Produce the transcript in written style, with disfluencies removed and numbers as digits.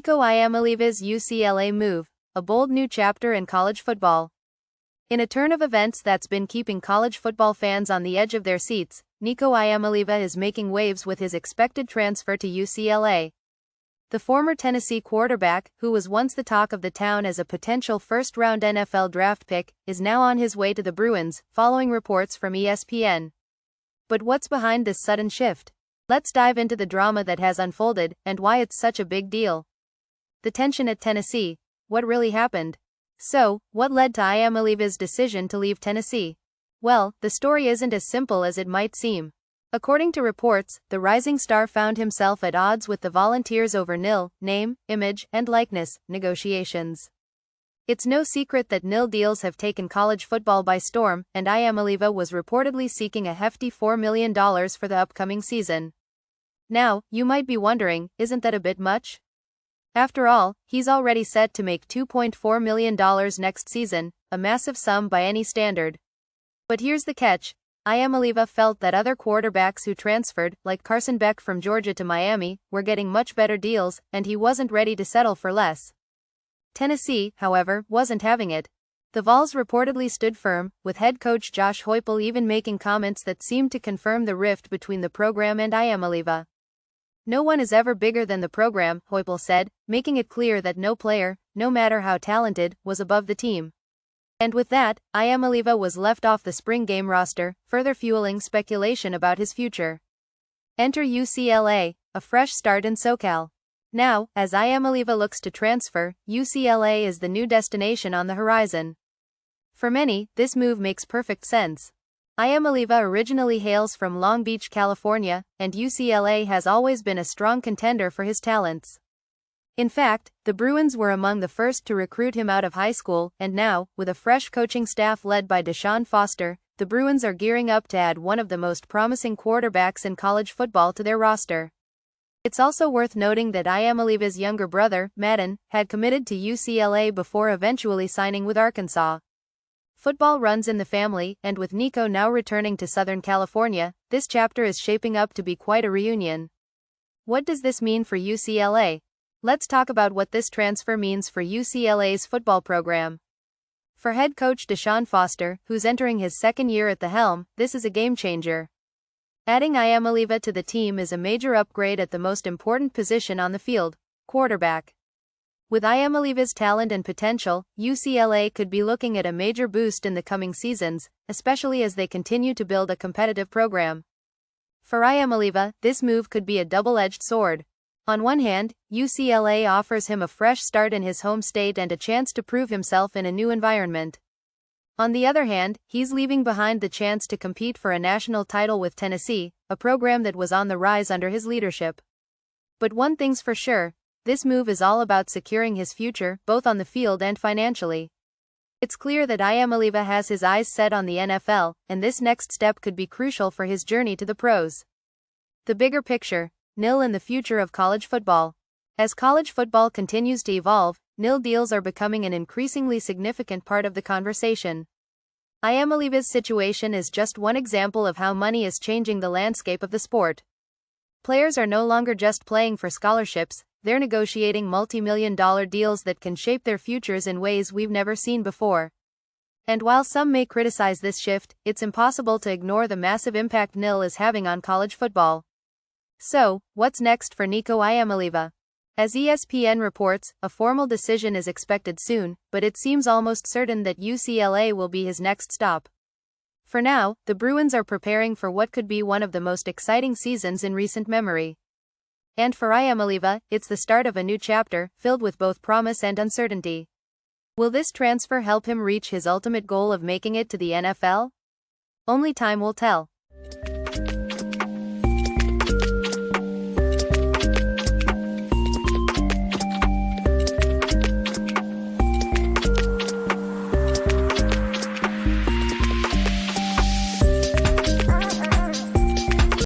Nico Iamaleava's UCLA move, a bold new chapter in college football. In a turn of events that's been keeping college football fans on the edge of their seats, Nico Iamaleava is making waves with his expected transfer to UCLA. The former Tennessee quarterback, who was once the talk of the town as a potential first-round NFL draft pick, is now on his way to the Bruins, following reports from ESPN. But what's behind this sudden shift? Let's dive into the drama that has unfolded, and why it's such a big deal. The tension at Tennessee. What really happened? So, what led to Iamaleava's decision to leave Tennessee? Well, the story isn't as simple as it might seem. According to reports, the rising star found himself at odds with the Volunteers over name, image, and likeness negotiations. It's no secret that deals have taken college football by storm, and Iamaleava was reportedly seeking a hefty $4 million for the upcoming season. Now, you might be wondering, isn't that a bit much? After all, he's already set to make $2.4 million next season, a massive sum by any standard. But here's the catch. Iamaleava felt that other quarterbacks who transferred, like Carson Beck from Georgia to Miami, were getting much better deals, and he wasn't ready to settle for less. Tennessee, however, wasn't having it. The Vols reportedly stood firm, with head coach Josh Heupel even making comments that seemed to confirm the rift between the program and Iamaleava. "No one is ever bigger than the program," Heupel said, making it clear that no player, no matter how talented, was above the team. And with that, Iamaleava was left off the spring game roster, further fueling speculation about his future. Enter UCLA, a fresh start in SoCal. Now, as Iamaleava looks to transfer, UCLA is the new destination on the horizon. For many, this move makes perfect sense. Iamaleava originally hails from Long Beach, California, and UCLA has always been a strong contender for his talents. In fact, the Bruins were among the first to recruit him out of high school, and now, with a fresh coaching staff led by Deshaun Foster, the Bruins are gearing up to add one of the most promising quarterbacks in college football to their roster. It's also worth noting that Iamaleava's younger brother, Madden, had committed to UCLA before eventually signing with Arkansas. Football runs in the family, and with Nico now returning to Southern California, this chapter is shaping up to be quite a reunion. What does this mean for UCLA? Let's talk about what this transfer means for UCLA's football program. For head coach Deshaun Foster, who's entering his second year at the helm, this is a game-changer. Adding Iamaleava to the team is a major upgrade at the most important position on the field, quarterback. With Iamaleava's talent and potential, UCLA could be looking at a major boost in the coming seasons, especially as they continue to build a competitive program. For Iamaleava, this move could be a double-edged sword. On one hand, UCLA offers him a fresh start in his home state and a chance to prove himself in a new environment. On the other hand, he's leaving behind the chance to compete for a national title with Tennessee, a program that was on the rise under his leadership. But one thing's for sure. This move is all about securing his future, both on the field and financially. It's clear that Iamaleava has his eyes set on the NFL, and this next step could be crucial for his journey to the pros. The bigger picture, in the future of college football. As college football continues to evolve, deals are becoming an increasingly significant part of the conversation. Iamaleava's situation is just one example of how money is changing the landscape of the sport. Players are no longer just playing for scholarships, they're negotiating multi-million-dollar deals that can shape their futures in ways we've never seen before. And while some may criticize this shift, it's impossible to ignore the massive impact is having on college football. So, what's next for Nico Iamaleava? As ESPN reports, a formal decision is expected soon, but it seems almost certain that UCLA will be his next stop. For now, the Bruins are preparing for what could be one of the most exciting seasons in recent memory. And for Iamaleava, it's the start of a new chapter, filled with both promise and uncertainty. Will this transfer help him reach his ultimate goal of making it to the NFL? Only time will tell.